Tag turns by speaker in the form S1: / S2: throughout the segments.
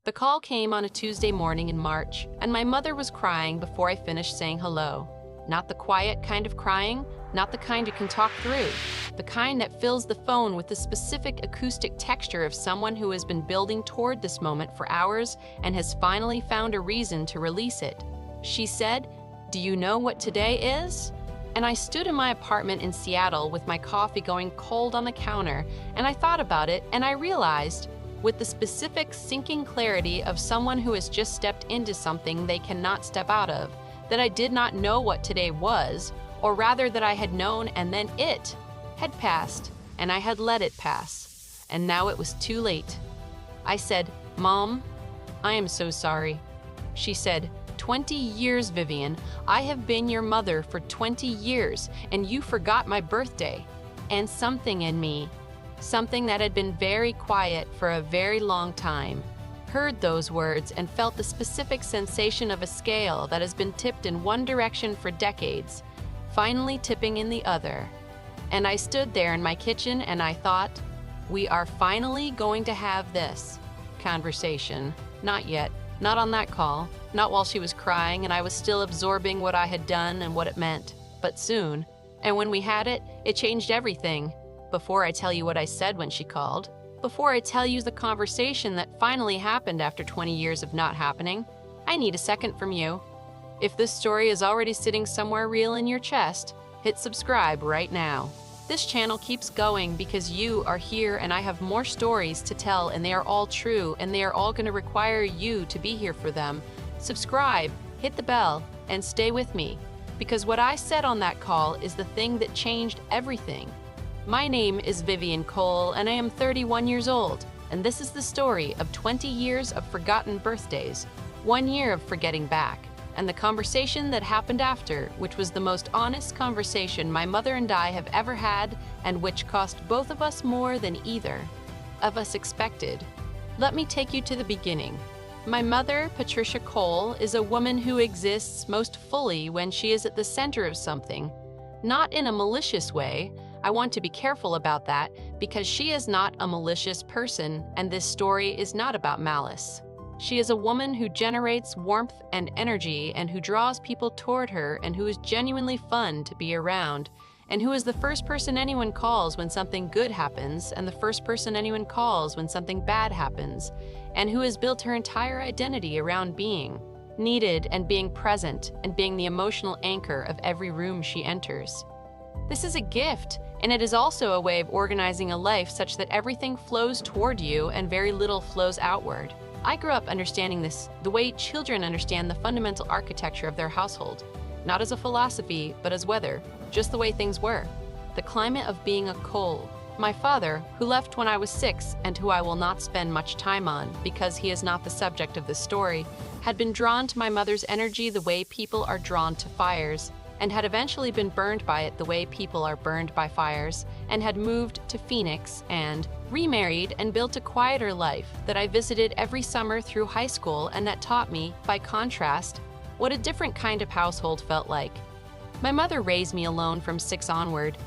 S1: The call came on a Tuesday morning in March, and my mother was crying before I finished saying hello. Not the quiet kind of crying, not the kind you can talk through, the kind that fills the phone with the specific acoustic texture of someone who has been building toward this moment for hours and has finally found a reason to release it. She said, "Do you know what today is?" And I stood in my apartment in Seattle with my coffee going cold on the counter, and I thought about it, and I realized, with the specific sinking clarity of someone who has just stepped into something they cannot step out of, that I did not know what today was, or rather that I had known and then it had passed, and I had let it pass, and now it was too late. I said, "Mom, I am so sorry." She said, 20 years, Vivian. I have been your mother for 20 years, and you forgot my birthday." And something in me, something that had been very quiet for a very long time, heard those words and felt the specific sensation of a scale that has been tipped in one direction for decades, finally tipping in the other. And I stood there in my kitchen and I thought, we are finally going to have this conversation. Not yet, not on that call, not while she was crying and I was still absorbing what I had done and what it meant, but soon. And when we had it, it changed everything. Before I tell you what I said when she called, before I tell you the conversation that finally happened after 20 years of not happening, I need a second from you. If this story is already sitting somewhere real in your chest, hit subscribe right now. This channel keeps going because you are here and I have more stories to tell and they are all true and they are all going to require you to be here for them. Subscribe, hit the bell, and stay with me, because what I said on that call is the thing that changed everything. My name is Vivian Cole, and I am 31 years old, and this is the story of 20 years of forgotten birthdays, 1 year of forgetting back, and the conversation that happened after, which was the most honest conversation my mother and I have ever had, and which cost both of us more than either of us expected. Let me take you to the beginning. My mother, Patricia Cole, is a woman who exists most fully when she is at the center of something. Not in a malicious way. I want to be careful about that because she is not a malicious person and this story is not about malice. She is a woman who generates warmth and energy and who draws people toward her and who is genuinely fun to be around and who is the first person anyone calls when something good happens and the first person anyone calls when something bad happens, and who has built her entire identity around being needed and being present and being the emotional anchor of every room she enters. This is a gift, and it is also a way of organizing a life such that everything flows toward you and very little flows outward. I grew up understanding this the way children understand the fundamental architecture of their household, not as a philosophy, but as weather, just the way things were. The climate of being a Cole. My father, who left when I was 6 and who I will not spend much time on because he is not the subject of this story, had been drawn to my mother's energy the way people are drawn to fires, and had eventually been burned by it the way people are burned by fires, and had moved to Phoenix and remarried and built a quieter life that I visited every summer through high school and that taught me, by contrast, what a different kind of household felt like. My mother raised me alone from 6 onward.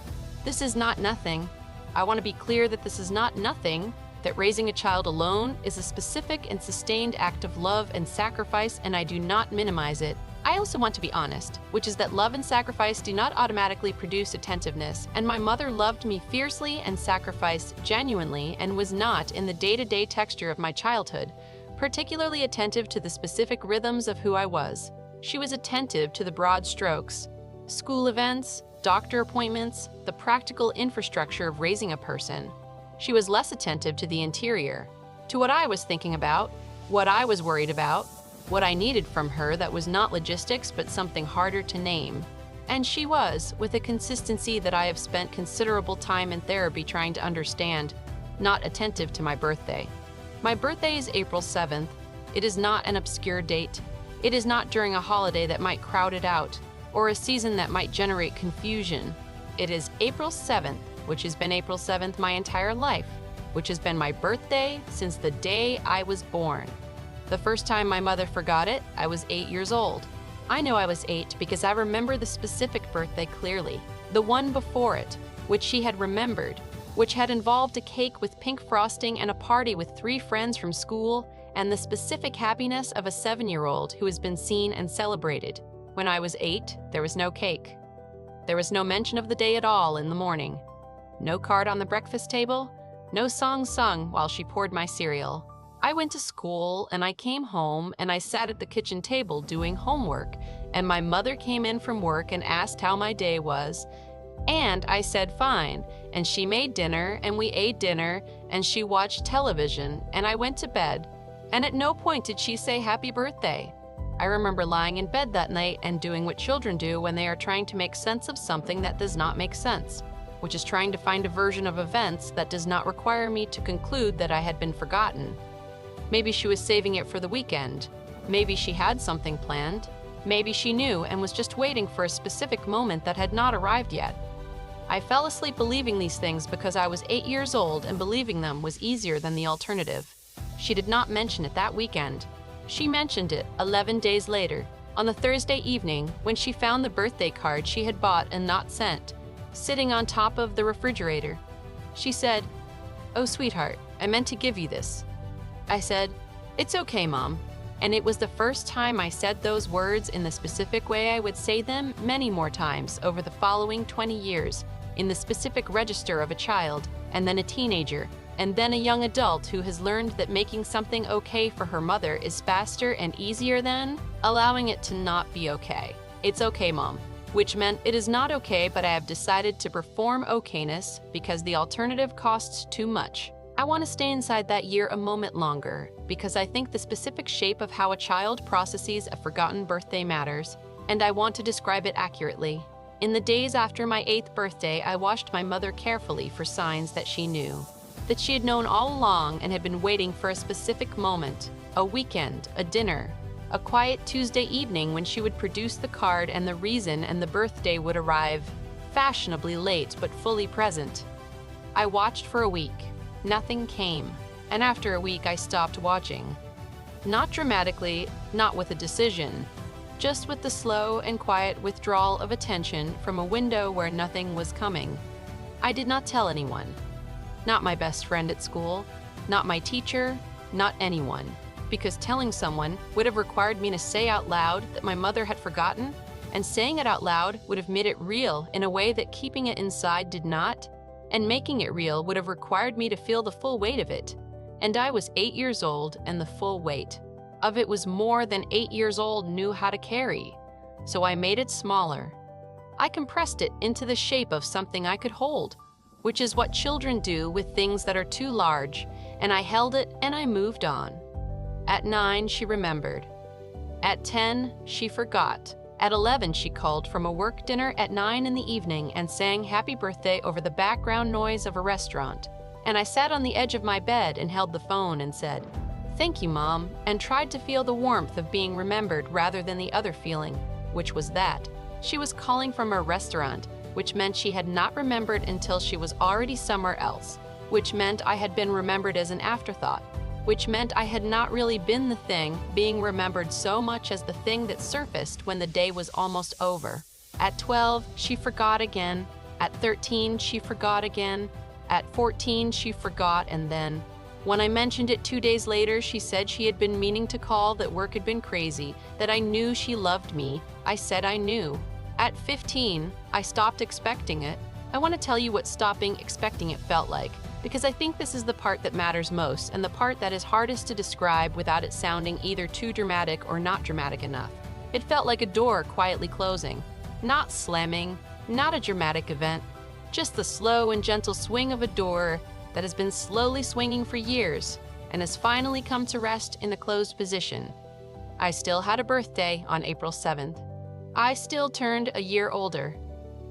S1: This is not nothing. I want to be clear that this is not nothing, that raising a child alone is a specific and sustained act of love and sacrifice, and I do not minimize it. I also want to be honest, which is that love and sacrifice do not automatically produce attentiveness, and my mother loved me fiercely and sacrificed genuinely and was not, in the day-to-day texture of my childhood, particularly attentive to the specific rhythms of who I was. She was attentive to the broad strokes, school events, doctor appointments, the practical infrastructure of raising a person. She was less attentive to the interior, to what I was thinking about, what I was worried about, what I needed from her that was not logistics but something harder to name. And she was, with a consistency that I have spent considerable time in therapy trying to understand, not attentive to my birthday. My birthday is April 7th. It is not an obscure date. It is not during a holiday that might crowd it out, or a season that might generate confusion. It is April 7th, which has been April 7th my entire life, which has been my birthday since the day I was born. The first time my mother forgot it, I was 8 years old. I know I was 8 because I remember the specific birthday clearly, the one before it, which she had remembered, which had involved a cake with pink frosting and a party with 3 friends from school, and the specific happiness of a 7-year-old who has been seen and celebrated. When I was 8, there was no cake. There was no mention of the day at all in the morning. No card on the breakfast table, no song sung while she poured my cereal. I went to school and I came home and I sat at the kitchen table doing homework, and my mother came in from work and asked how my day was, and I said fine, and she made dinner and we ate dinner and she watched television and I went to bed, and at no point did she say happy birthday. I remember lying in bed that night and doing what children do when they are trying to make sense of something that does not make sense, which is trying to find a version of events that does not require me to conclude that I had been forgotten. Maybe she was saving it for the weekend. Maybe she had something planned. Maybe she knew and was just waiting for a specific moment that had not arrived yet. I fell asleep believing these things because I was 8 years old and believing them was easier than the alternative. She did not mention it that weekend. She mentioned it 11 days later, on the Thursday evening when she found the birthday card she had bought and not sent, sitting on top of the refrigerator. She said, "Oh, sweetheart, I meant to give you this." I said, "It's okay, Mom." And it was the first time I said those words in the specific way I would say them many more times over the following 20 years, in the specific register of a child, and then a teenager, and then a young adult who has learned that making something okay for her mother is faster and easier than allowing it to not be okay. It's okay, Mom. Which meant it is not okay, but I have decided to perform okayness because the alternative costs too much. I want to stay inside that year a moment longer because I think the specific shape of how a child processes a forgotten birthday matters, and I want to describe it accurately. In the days after my 8th birthday, I watched my mother carefully for signs that she knew, that she had known all along and had been waiting for a specific moment, a weekend, a dinner, a quiet Tuesday evening when she would produce the card and the reason, and the birthday would arrive, fashionably late but fully present. I watched for a week. Nothing came, and after a week I stopped watching. Not dramatically, not with a decision, just with the slow and quiet withdrawal of attention from a window where nothing was coming. I did not tell anyone. Not my best friend at school, not my teacher, not anyone, because telling someone would have required me to say out loud that my mother had forgotten, and saying it out loud would have made it real in a way that keeping it inside did not, and making it real would have required me to feel the full weight of it. And I was 8 years old, and the full weight of it was more than 8 years old knew how to carry. So I made it smaller. I compressed it into the shape of something I could hold, which is what children do with things that are too large, and I held it and I moved on. At 9, she remembered. At 10, she forgot. At 11, she called from a work dinner at 9 in the evening and sang happy birthday over the background noise of a restaurant. And I sat on the edge of my bed and held the phone and said, "Thank you, Mom," and tried to feel the warmth of being remembered rather than the other feeling, which was that she was calling from a restaurant, which meant she had not remembered until she was already somewhere else, which meant I had been remembered as an afterthought, which meant I had not really been the thing being remembered so much as the thing that surfaced when the day was almost over. At 12, she forgot again. At 13, she forgot again. At 14, she forgot, and then, when I mentioned it 2 days later, she said she had been meaning to call, that work had been crazy, that I knew she loved me. I said I knew. At 15, I stopped expecting it. I want to tell you what stopping expecting it felt like, because I think this is the part that matters most and the part that is hardest to describe without it sounding either too dramatic or not dramatic enough. It felt like a door quietly closing, not slamming, not a dramatic event, just the slow and gentle swing of a door that has been slowly swinging for years and has finally come to rest in the closed position. I still had a birthday on April 7th. I still turned a year older.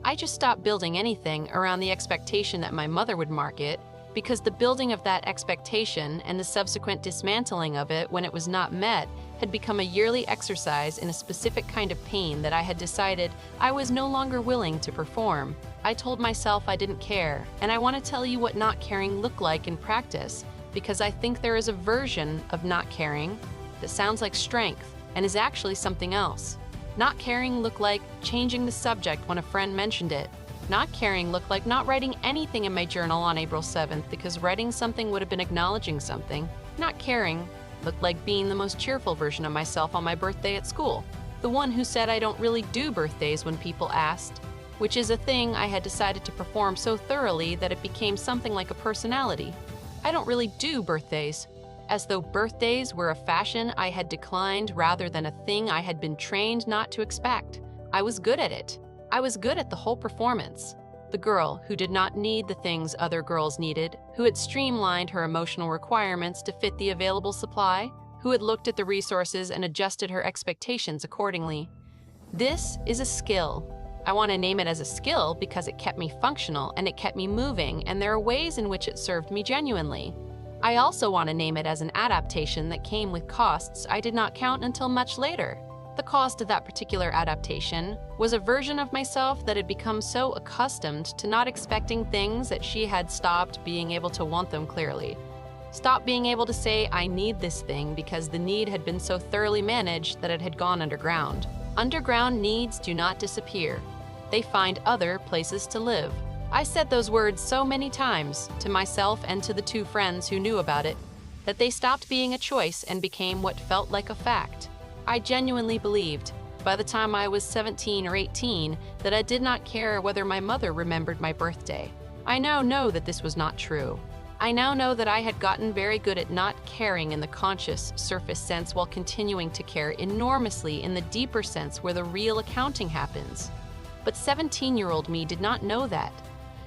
S1: I just stopped building anything around the expectation that my mother would mark it, because the building of that expectation and the subsequent dismantling of it when it was not met had become a yearly exercise in a specific kind of pain that I had decided I was no longer willing to perform. I told myself I didn't care, and I want to tell you what not caring looked like in practice, because I think there is a version of not caring that sounds like strength and is actually something else. Not caring looked like changing the subject when a friend mentioned it. Not caring looked like not writing anything in my journal on April 7th because writing something would have been acknowledging something. Not caring looked like being the most cheerful version of myself on my birthday at school. The one who said I don't really do birthdays when people asked, which is a thing I had decided to perform so thoroughly that it became something like a personality. I don't really do birthdays. As though birthdays were a fashion I had declined rather than a thing I had been trained not to expect. I was good at it. I was good at the whole performance. The girl who did not need the things other girls needed, who had streamlined her emotional requirements to fit the available supply, who had looked at the resources and adjusted her expectations accordingly. This is a skill. I want to name it as a skill because it kept me functional and it kept me moving, and there are ways in which it served me genuinely. I also want to name it as an adaptation that came with costs I did not count until much later. The cost of that particular adaptation was a version of myself that had become so accustomed to not expecting things that she had stopped being able to want them clearly. Stopped being able to say, I need this thing, because the need had been so thoroughly managed that it had gone underground. Underground needs do not disappear. They find other places to live. I said those words so many times, to myself and to the two friends who knew about it, that they stopped being a choice and became what felt like a fact. I genuinely believed, by the time I was 17 or 18, that I did not care whether my mother remembered my birthday. I now know that this was not true. I now know that I had gotten very good at not caring in the conscious, surface sense while continuing to care enormously in the deeper sense where the real accounting happens. But 17-year-old me did not know that.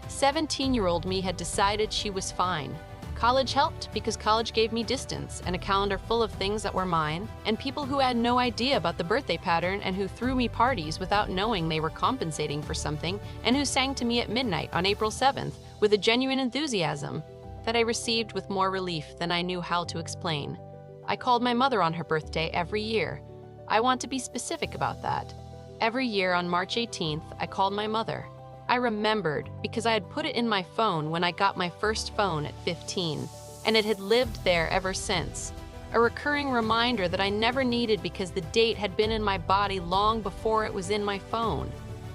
S1: 17-year-old me had decided she was fine. College helped because college gave me distance and a calendar full of things that were mine, and people who had no idea about the birthday pattern and who threw me parties without knowing they were compensating for something, and who sang to me at midnight on April 7th with a genuine enthusiasm that I received with more relief than I knew how to explain. I called my mother on her birthday every year. I want to be specific about that. Every year on March 18th, I called my mother. I remembered because I had put it in my phone when I got my first phone at 15, and it had lived there ever since. A recurring reminder that I never needed because the date had been in my body long before it was in my phone.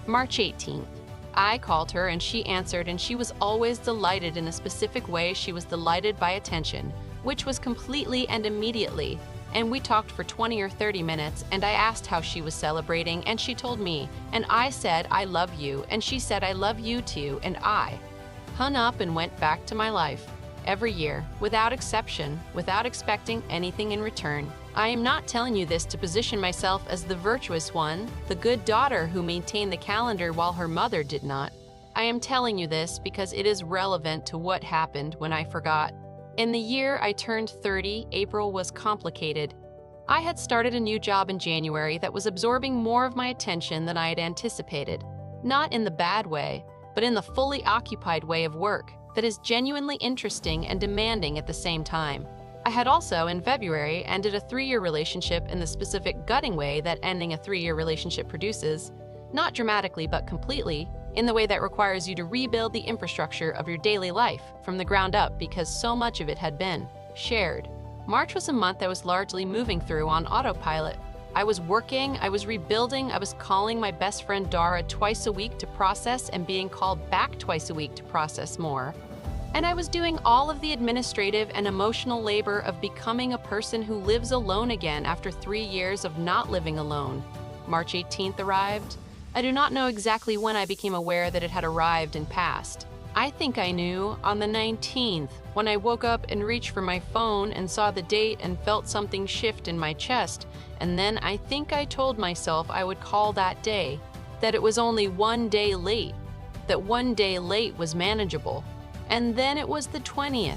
S1: March 18th. I called her and she answered, and she was always delighted in a specific way. She was delighted by attention, which was completely and immediately. And we talked for 20 or 30 minutes, and I asked how she was celebrating, and she told me, and I said, I love you, and she said, I love you too, and I hung up and went back to my life. Every year, without exception, without expecting anything in return. I am not telling you this to position myself as the virtuous one, the good daughter who maintained the calendar while her mother did not. I am telling you this because it is relevant to what happened when I forgot. In the year I turned 30, April was complicated. I had started a new job in January that was absorbing more of my attention than I had anticipated. Not in the bad way, but in the fully occupied way of work that is genuinely interesting and demanding at the same time. I had also, in February, ended a 3-year relationship in the specific gutting way that ending a 3-year relationship produces, not dramatically but completely, in the way that requires you to rebuild the infrastructure of your daily life from the ground up because so much of it had been shared. March was a month I was largely moving through on autopilot. I was working, I was rebuilding, I was calling my best friend Dara twice a week to process and being called back twice a week to process more. And I was doing all of the administrative and emotional labor of becoming a person who lives alone again after 3 years of not living alone. March 18th arrived. I do not know exactly when I became aware that it had arrived and passed. I think I knew on the 19th, when I woke up and reached for my phone and saw the date and felt something shift in my chest, and then I think I told myself I would call that day, that it was only 1 day late, that 1 day late was manageable. And then it was the 20th,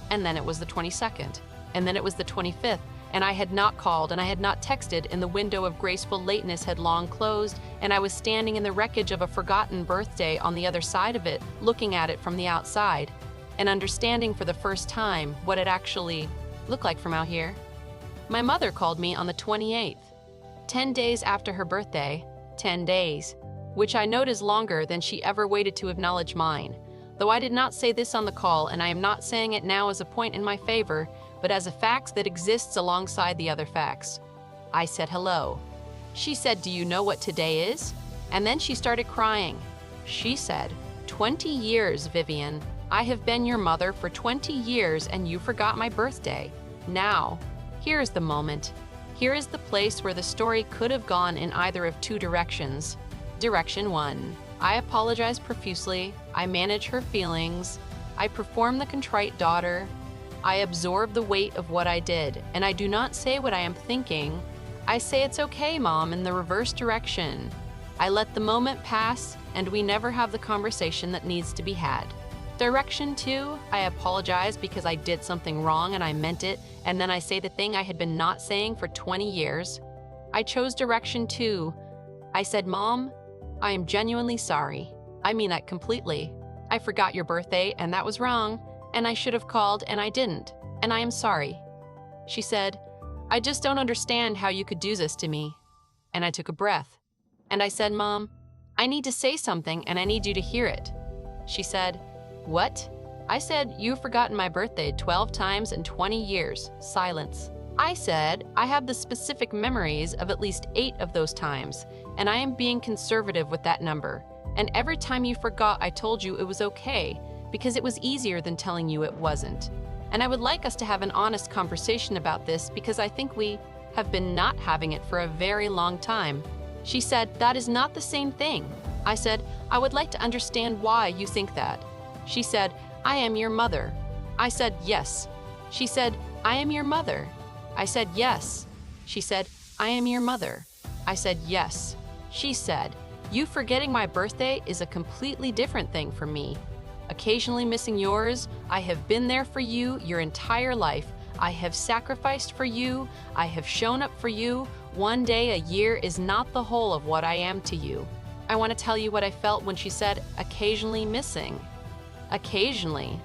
S1: and then it was the 22nd, and then it was the 25th, and I had not called and I had not texted, and the window of graceful lateness had long closed, and I was standing in the wreckage of a forgotten birthday on the other side of it, looking at it from the outside, and understanding for the first time what it actually looked like from out here. My mother called me on the 28th, 10 days after her birthday, 10 days, which I note is longer than she ever waited to acknowledge mine. Though I did not say this on the call, and I am not saying it now as a point in my favor, but as a fact that exists alongside the other facts. I said hello. She said, "Do you know what today is?" And then she started crying. She said, 20 years, Vivian. I have been your mother for 20 years and you forgot my birthday. Now, Here is the moment. Here is the place where the story could have gone in either of two directions. Direction 1. I apologize profusely. I manage her feelings. I perform the contrite daughter. I absorb the weight of what I did, and I do not say what I am thinking. I say it's okay, Mom, in the reverse direction. I let the moment pass, and we never have the conversation that needs to be had. Direction 2, I apologize because I did something wrong and I meant it, and then I say the thing I had been not saying for 20 years. I chose direction 2. I said, Mom, I am genuinely sorry. I mean that completely. I forgot your birthday, and that was wrong, and I should have called, and I didn't, and I am sorry. She said, I just don't understand how you could do this to me. And I took a breath. And I said, Mom, I need to say something, and I need you to hear it. She said, What? I said, You've forgotten my birthday 12 times in 20 years. Silence. I said, I have the specific memories of at least 8 of those times, and I am being conservative with that number. And every time you forgot, I told you it was okay, because it was easier than telling you it wasn't. And I would like us to have an honest conversation about this because I think we have been not having it for a very long time. She said, That is not the same thing. I said, I would like to understand why you think that. She said, I am your mother. I said, Yes. She said, I am your mother. I said, Yes. She said, I am your mother. I said, Yes. She said, You forgetting my birthday is a completely different thing for me. Occasionally missing yours, I have been there for you your entire life. I have sacrificed for you. I have shown up for you. One day a year is not the whole of what I am to you. I want to tell you what I felt when she said, occasionally missing. Occasionally.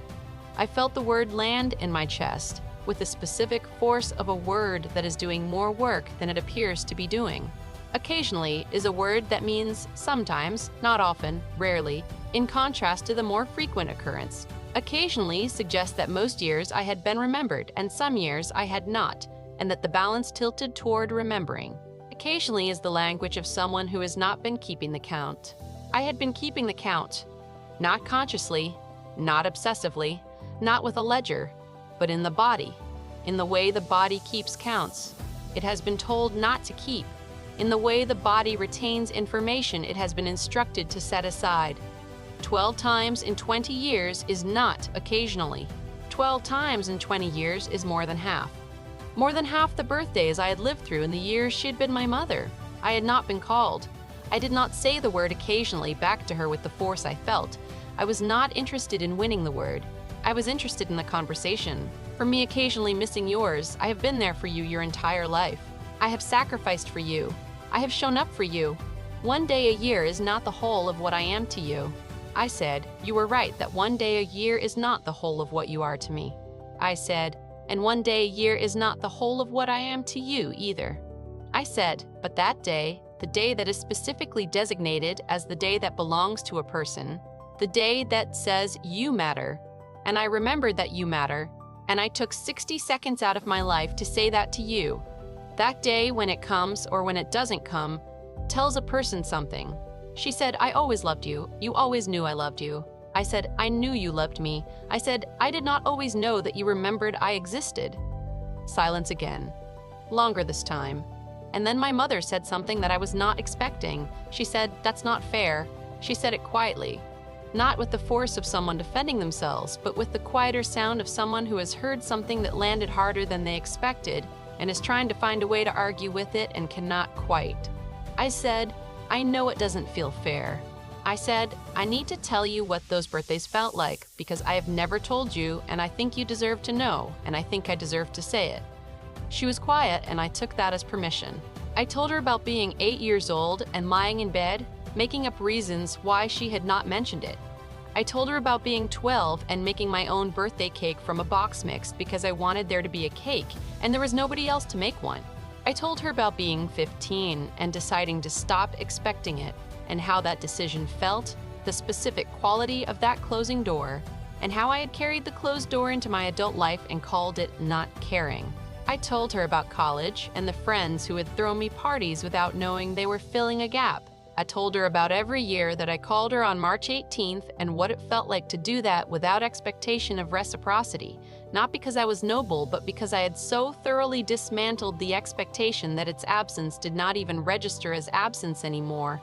S1: I felt the word land in my chest with the specific force of a word that is doing more work than it appears to be doing. Occasionally is a word that means sometimes, not often, rarely, in contrast to the more frequent occurrence. Occasionally suggests that most years I had been remembered and some years I had not, and that the balance tilted toward remembering. Occasionally is the language of someone who has not been keeping the count. I had been keeping the count, not consciously, not obsessively, not with a ledger, but in the body, in the way the body keeps counts. It has been told not to keep. In the way the body retains information it has been instructed to set aside. 12 times in 20 years is not occasionally. 12 times in 20 years is more than half. More than half the birthdays I had lived through in the years she had been my mother. I had not been called. I did not say the word occasionally back to her with the force I felt. I was not interested in winning the word. I was interested in the conversation. For me, occasionally missing yours, I have been there for you your entire life. I have sacrificed for you. I have shown up for you. One day a year is not the whole of what I am to you. I said, You were right that one day a year is not the whole of what you are to me. I said, and one day a year is not the whole of what I am to you either. I said, but that day, the day that is specifically designated as the day that belongs to a person, the day that says you matter, and I remembered that you matter, and I took 60 seconds out of my life to say that to you. That day, when it comes or when it doesn't come, tells a person something. She said, I always loved you. You always knew I loved you. I said, I knew you loved me. I said, I did not always know that you remembered I existed. Silence again. Longer this time. And then my mother said something that I was not expecting. She said, that's not fair. She said it quietly. Not with the force of someone defending themselves, but with the quieter sound of someone who has heard something that landed harder than they expected and is trying to find a way to argue with it and cannot quite. I said, I know it doesn't feel fair. I said, I need to tell you what those birthdays felt like because I have never told you and I think you deserve to know and I think I deserve to say it. She was quiet and I took that as permission. I told her about being 8 years old and lying in bed, making up reasons why she had not mentioned it. I told her about being 12 and making my own birthday cake from a box mix because I wanted there to be a cake and there was nobody else to make one. I told her about being 15 and deciding to stop expecting it and how that decision felt, the specific quality of that closing door, and how I had carried the closed door into my adult life and called it not caring. I told her about college and the friends who had thrown me parties without knowing they were filling a gap, I told her about every year that I called her on March 18th and what it felt like to do that without expectation of reciprocity, not because I was noble, but because I had so thoroughly dismantled the expectation that its absence did not even register as absence anymore.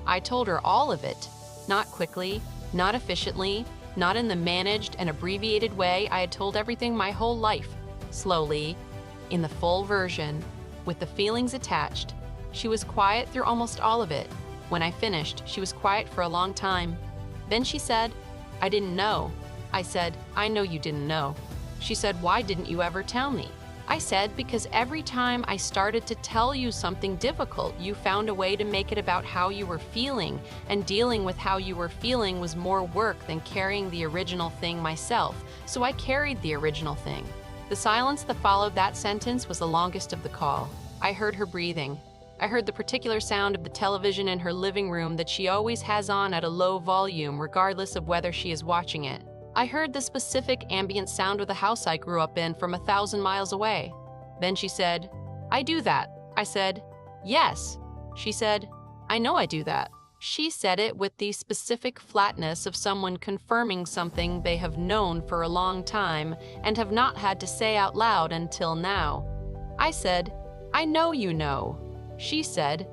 S1: I told her all of it, not quickly, not efficiently, not in the managed and abbreviated way I had told everything my whole life, slowly, in the full version, with the feelings attached. She was quiet through almost all of it. When I finished, she was quiet for a long time. Then she said, "I didn't know." I said, "I know you didn't know." She said, "Why didn't you ever tell me?" I said, "Because every time I started to tell you something difficult, you found a way to make it about how you were feeling, and dealing with how you were feeling was more work than carrying the original thing myself, so I carried the original thing." The silence that followed that sentence was the longest of the call. I heard her breathing. I heard the particular sound of the television in her living room that she always has on at a low volume, regardless of whether she is watching it. I heard the specific ambient sound of the house I grew up in from 1,000 miles away. Then she said, "I do that." I said, "Yes." She said, "I know I do that." She said it with the specific flatness of someone confirming something they have known for a long time and have not had to say out loud until now. I said, "I know you know." She said,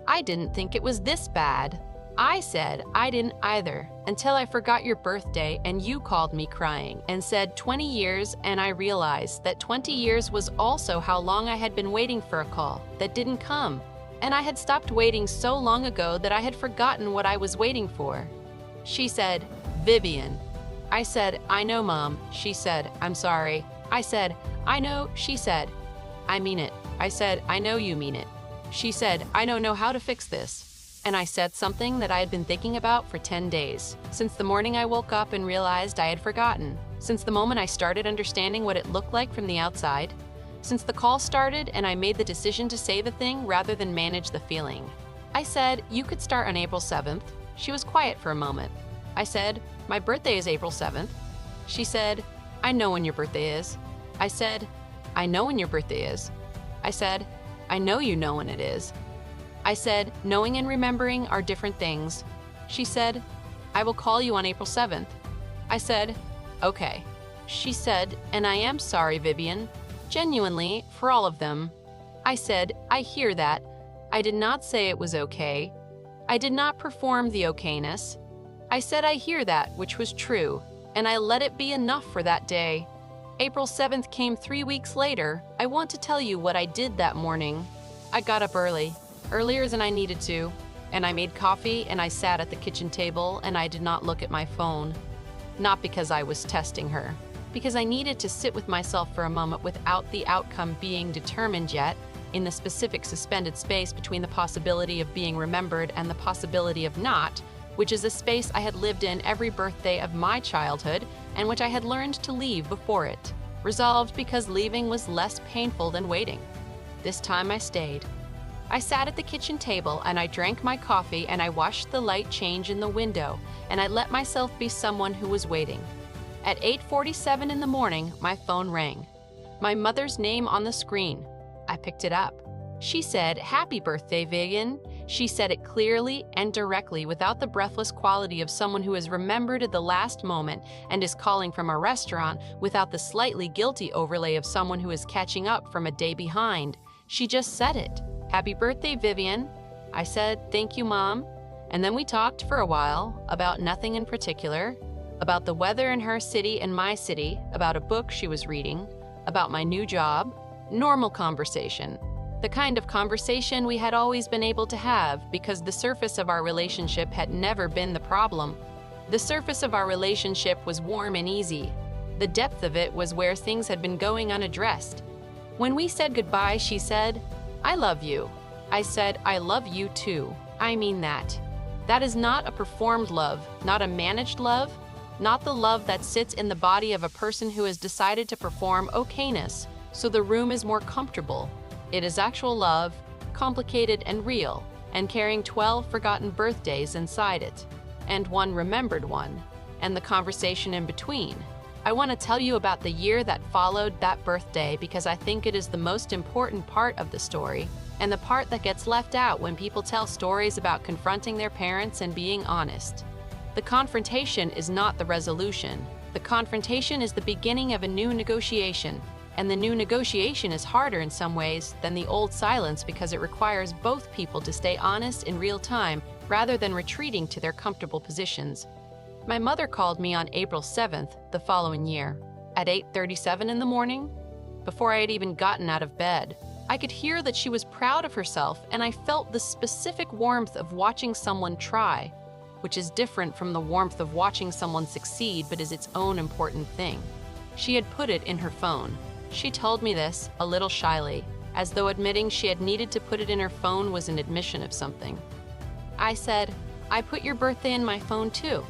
S1: "I didn't think it was this bad." I said, "I didn't either, until I forgot your birthday and you called me crying and said 20 years, and I realized that 20 years was also how long I had been waiting for a call that didn't come. And I had stopped waiting so long ago that I had forgotten what I was waiting for." She said, "Vivian." I said, "I know, Mom." She said, "I'm sorry." I said, "I know." She said, "I mean it." I said, "I know you mean it." She said, "I don't know how to fix this." And I said something that I had been thinking about for 10 days, since the morning I woke up and realized I had forgotten, since the moment I started understanding what it looked like from the outside, since the call started and I made the decision to say the thing rather than manage the feeling. I said, "You could start on April 7th. She was quiet for a moment. I said, "My birthday is April 7th. She said, "I know when your birthday is." I said, "I know when your birthday is." I said, "I know you know when it is." I said, "Knowing and remembering are different things." She said, "I will call you on April 7th. I said, "Okay." She said, "And I am sorry, Vivian. Genuinely, for all of them." I said, "I hear that." I did not say it was okay. I did not perform the okayness. I said I hear that, which was true, and I let it be enough for that day. April 7th came 3 weeks later. I want to tell you what I did that morning. I got up early, earlier than I needed to, and I made coffee and I sat at the kitchen table and I did not look at my phone. Not because I was testing her, because I needed to sit with myself for a moment without the outcome being determined yet, in the specific suspended space between the possibility of being remembered and the possibility of not, which is a space I had lived in every birthday of my childhood and which I had learned to leave before it, resolved because leaving was less painful than waiting. This time I stayed. I sat at the kitchen table and I drank my coffee and I watched the light change in the window and I let myself be someone who was waiting. At 8:47 in the morning, my phone rang. My mother's name on the screen. I picked it up. She said, "Happy birthday, Vivian." She said it clearly and directly without the breathless quality of someone who has remembered at the last moment and is calling from a restaurant, without the slightly guilty overlay of someone who is catching up from a day behind. She just said it. "Happy birthday, Vivian." I said, "Thank you, Mom." And then we talked for a while about nothing in particular, about the weather in her city and my city, about a book she was reading, about my new job. Normal conversation. The kind of conversation we had always been able to have because the surface of our relationship had never been the problem. The surface of our relationship was warm and easy. The depth of it was where things had been going unaddressed. When we said goodbye, she said, "I love you." I said, "I love you too. I mean that." That is not a performed love, not a managed love, not the love that sits in the body of a person who has decided to perform okayness, so the room is more comfortable. It is actual love, complicated and real, and carrying 12 forgotten birthdays inside it, and one remembered one, and the conversation in between. I want to tell you about the year that followed that birthday because I think it is the most important part of the story. and the part that gets left out when people tell stories about confronting their parents and being honest. The confrontation is not the resolution. The confrontation is the beginning of a new negotiation, and the new negotiation is harder in some ways than the old silence because it requires both people to stay honest in real time rather than retreating to their comfortable positions. My mother called me on April 7th the following year, at 8:37 in the morning, before I had even gotten out of bed. I could hear that she was proud of herself, and I felt the specific warmth of watching someone try, which is different from the warmth of watching someone succeed but is its own important thing. She had put it in her phone. She told me this, a little shyly, as though admitting she had needed to put it in her phone was an admission of something. I said, "I put your birthday in my phone too."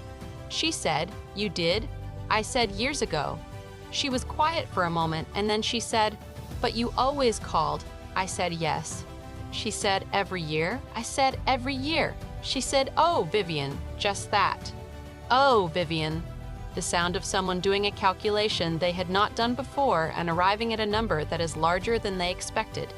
S1: She said, "You did?" I said, "Years ago." She was quiet for a moment, and then she said, "But you always called." I said, "Yes." She said, "Every year?" I said, "Every year." She said, "Oh, Vivian, just that." "Oh, Vivian." The sound of someone doing a calculation they had not done before and arriving at a number that is larger than they expected.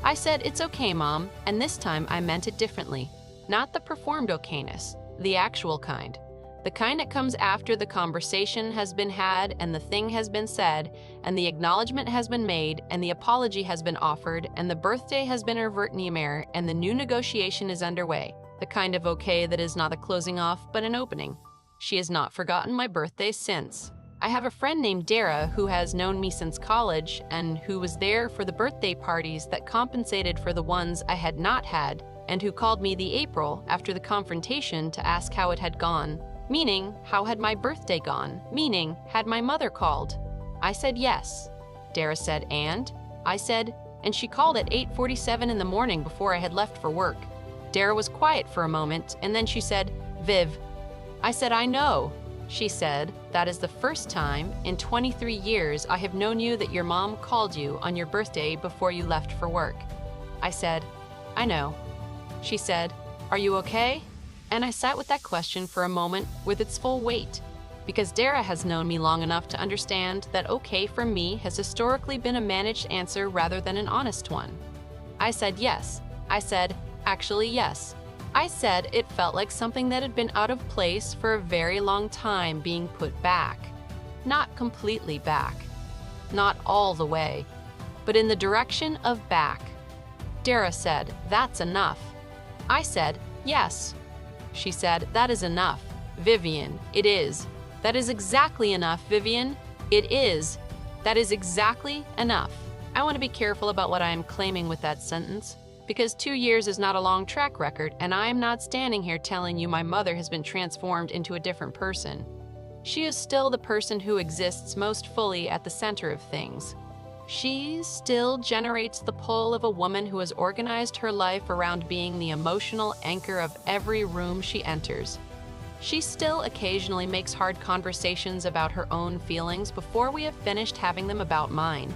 S1: I said, "It's okay, Mom," and this time I meant it differently. Not the performed okayness, the actual kind. The kind that comes after the conversation has been had and the thing has been said and the acknowledgement has been made and the apology has been offered and the birthday has been revertnumere and the new negotiation is underway. The kind of okay that is not a closing off but an opening. She has not forgotten my birthday since. I have a friend named Dara who has known me since college and who was there for the birthday parties that compensated for the ones I had not had and who called me the April after the confrontation to ask how it had gone. Meaning, how had my birthday gone? Meaning, had my mother called? I said yes. Dara said, "And?" I said, "And she called at 8:47 in the morning before I had left for work." Dara was quiet for a moment, and then she said, "Viv." I said, "I know." She said, "That is the first time in 23 years I have known you that your mom called you on your birthday before you left for work." I said, "I know." She said, "Are you okay?" And I sat with that question for a moment with its full weight, because Dara has known me long enough to understand that okay for me has historically been a managed answer rather than an honest one. I said yes. I said, "Actually, yes." I said it felt like something that had been out of place for a very long time being put back. Not completely back. Not all the way. But in the direction of back. Dara said, "That's enough." I said, "Yes." She said, "That is enough. Vivian, it is. That is exactly enough, Vivian. It is. That is exactly enough." I want to be careful about what I am claiming with that sentence, because 2 years is not a long track record, and I am not standing here telling you my mother has been transformed into a different person. She is still the person who exists most fully at the center of things. She still generates the pull of a woman who has organized her life around being the emotional anchor of every room she enters. She still occasionally makes hard conversations about her own feelings before we have finished having them about mine.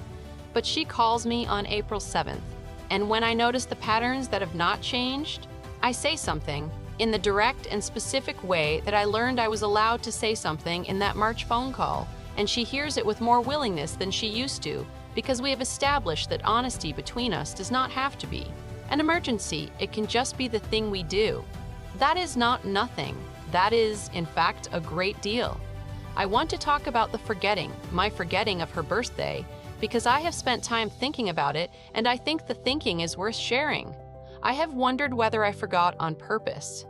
S1: But she calls me on April 7th, and when I notice the patterns that have not changed, I say something in the direct and specific way that I learned I was allowed to say something in that March phone call, and she hears it with more willingness than she used to, because we have established that honesty between us does not have to be an emergency. It can just be the thing we do. That is not nothing. That is, in fact, a great deal. I want to talk about the forgetting, my forgetting of her birthday, because I have spent time thinking about it, and I think the thinking is worth sharing. I have wondered whether I forgot on purpose.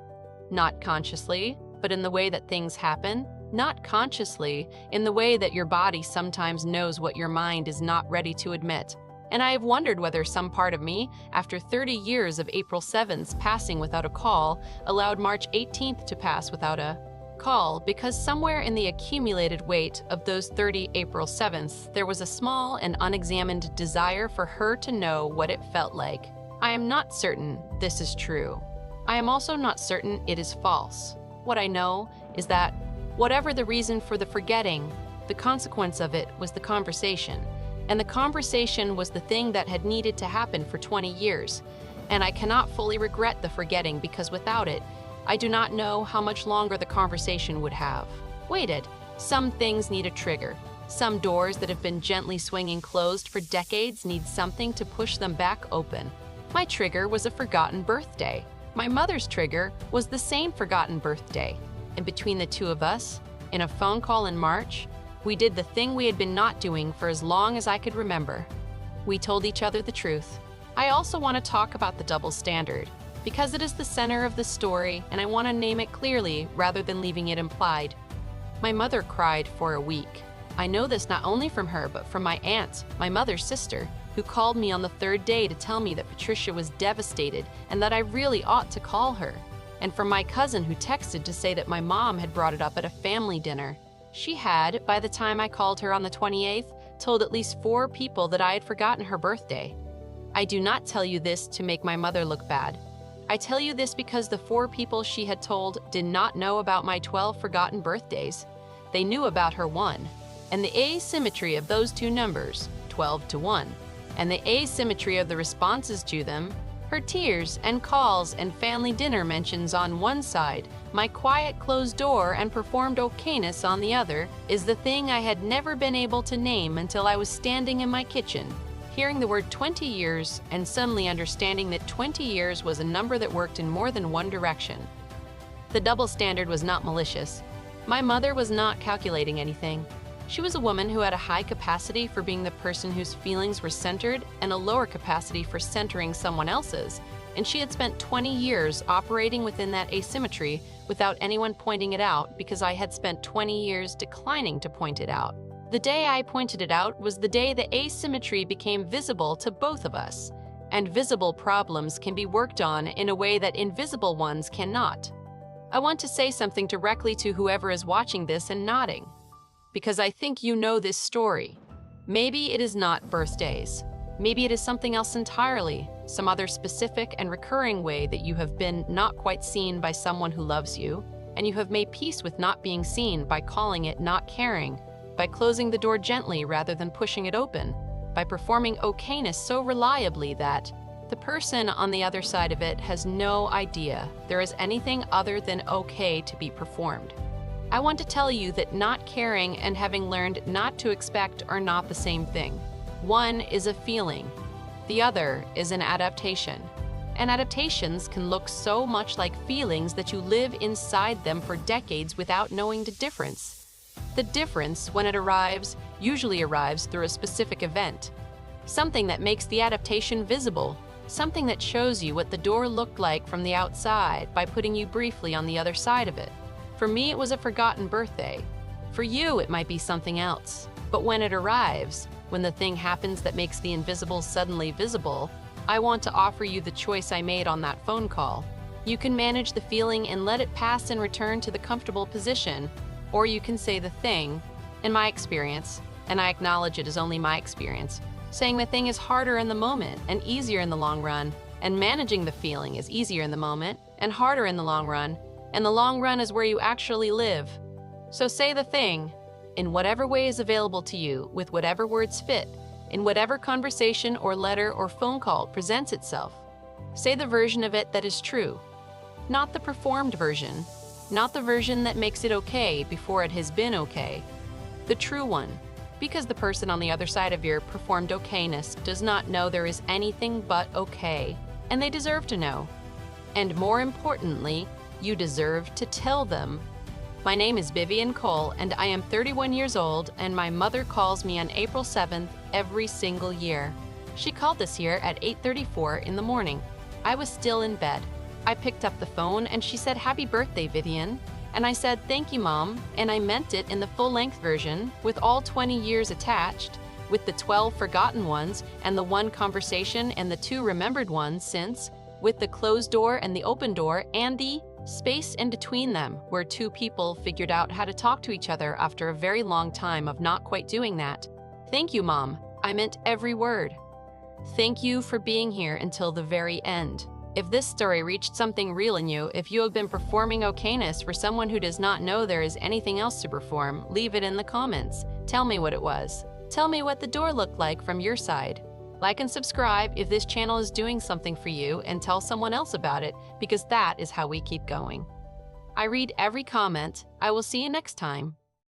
S1: Not consciously, but in the way that things happen. Not consciously, in the way that your body sometimes knows what your mind is not ready to admit. And I have wondered whether some part of me, after 30 years of April 7th's passing without a call, allowed March 18th to pass without a call, because somewhere in the accumulated weight of those 30 April 7ths, there was a small and unexamined desire for her to know what it felt like. I am not certain this is true. I am also not certain it is false. What I know is that whatever the reason for the forgetting, the consequence of it was the conversation. And the conversation was the thing that had needed to happen for 20 years. And I cannot fully regret the forgetting, because without it, I do not know how much longer the conversation would have waited. Some things need a trigger. Some doors that have been gently swinging closed for decades need something to push them back open. My trigger was a forgotten birthday. My mother's trigger was the same forgotten birthday. And between the two of us, in a phone call in March, we did the thing we had been not doing for as long as I could remember. We told each other the truth. I also want to talk about the double standard, because it is the center of the story and I want to name it clearly rather than leaving it implied. My mother cried for a week. I know this not only from her, but from my aunt, my mother's sister, who called me on the third day to tell me that Patricia was devastated and that I really ought to call her. And from my cousin who texted to say that my mom had brought it up at a family dinner. She had, by the time I called her on the 28th, told at least 4 people that I had forgotten her birthday. I do not tell you this to make my mother look bad. I tell you this because the 4 people she had told did not know about my 12 forgotten birthdays. They knew about her one, and the asymmetry of those 2 numbers, 12 to 1, and the asymmetry of the responses to them, her tears and calls and family dinner mentions on one side, my quiet closed door and performed okayness on the other, is the thing I had never been able to name until I was standing in my kitchen, hearing the word 20 years and suddenly understanding that 20 years was a number that worked in more than one direction. The double standard was not malicious. My mother was not calculating anything. She was a woman who had a high capacity for being the person whose feelings were centered and a lower capacity for centering someone else's, and she had spent 20 years operating within that asymmetry without anyone pointing it out because I had spent 20 years declining to point it out. The day I pointed it out was the day the asymmetry became visible to both of us, and visible problems can be worked on in a way that invisible ones cannot. I want to say something directly to whoever is watching this and nodding, because I think you know this story. Maybe it is not birthdays. Maybe it is something else entirely, some other specific and recurring way that you have been not quite seen by someone who loves you, and you have made peace with not being seen by calling it not caring, by closing the door gently rather than pushing it open, by performing okayness so reliably that the person on the other side of it has no idea there is anything other than okay to be performed. I want to tell you that not caring and having learned not to expect are not the same thing. One is a feeling. The other is an adaptation. And adaptations can look so much like feelings that you live inside them for decades without knowing the difference. The difference, when it arrives, usually arrives through a specific event. Something that makes the adaptation visible. Something that shows you what the door looked like from the outside by putting you briefly on the other side of it. For me, it was a forgotten birthday. For you, it might be something else. But when it arrives, when the thing happens that makes the invisible suddenly visible, I want to offer you the choice I made on that phone call. You can manage the feeling and let it pass and return to the comfortable position, or you can say the thing, in my experience, and I acknowledge it is only my experience, saying the thing is harder in the moment and easier in the long run, and managing the feeling is easier in the moment and harder in the long run, and the long run is where you actually live. So say the thing, in whatever way is available to you, with whatever words fit, in whatever conversation or letter or phone call presents itself. Say the version of it that is true, not the performed version, not the version that makes it okay before it has been okay. The true one, because the person on the other side of your performed okayness does not know there is anything but okay, and they deserve to know. And more importantly, you deserve to tell them. My name is Vivian Cole, and I am 31 years old, and my mother calls me on April 7th every single year. She called this year at 8:34 in the morning. I was still in bed. I picked up the phone, and she said, "Happy birthday, Vivian." And I said, "Thank you, Mom," and I meant it in the full-length version, with all 20 years attached, with the 12 forgotten ones, and the 1 conversation and the 2 remembered ones since, with the closed door and the open door, and the space in between them, where 2 people figured out how to talk to each other after a very long time of not quite doing that. Thank you, Mom. I meant every word. Thank you for being here until the very end. If this story reached something real in you, if you have been performing okayness for someone who does not know there is anything else to perform, leave it in the comments. Tell me what it was. Tell me what the door looked like from your side. Like and subscribe if this channel is doing something for you, and tell someone else about it, because that is how we keep going. I read every comment. I will see you next time.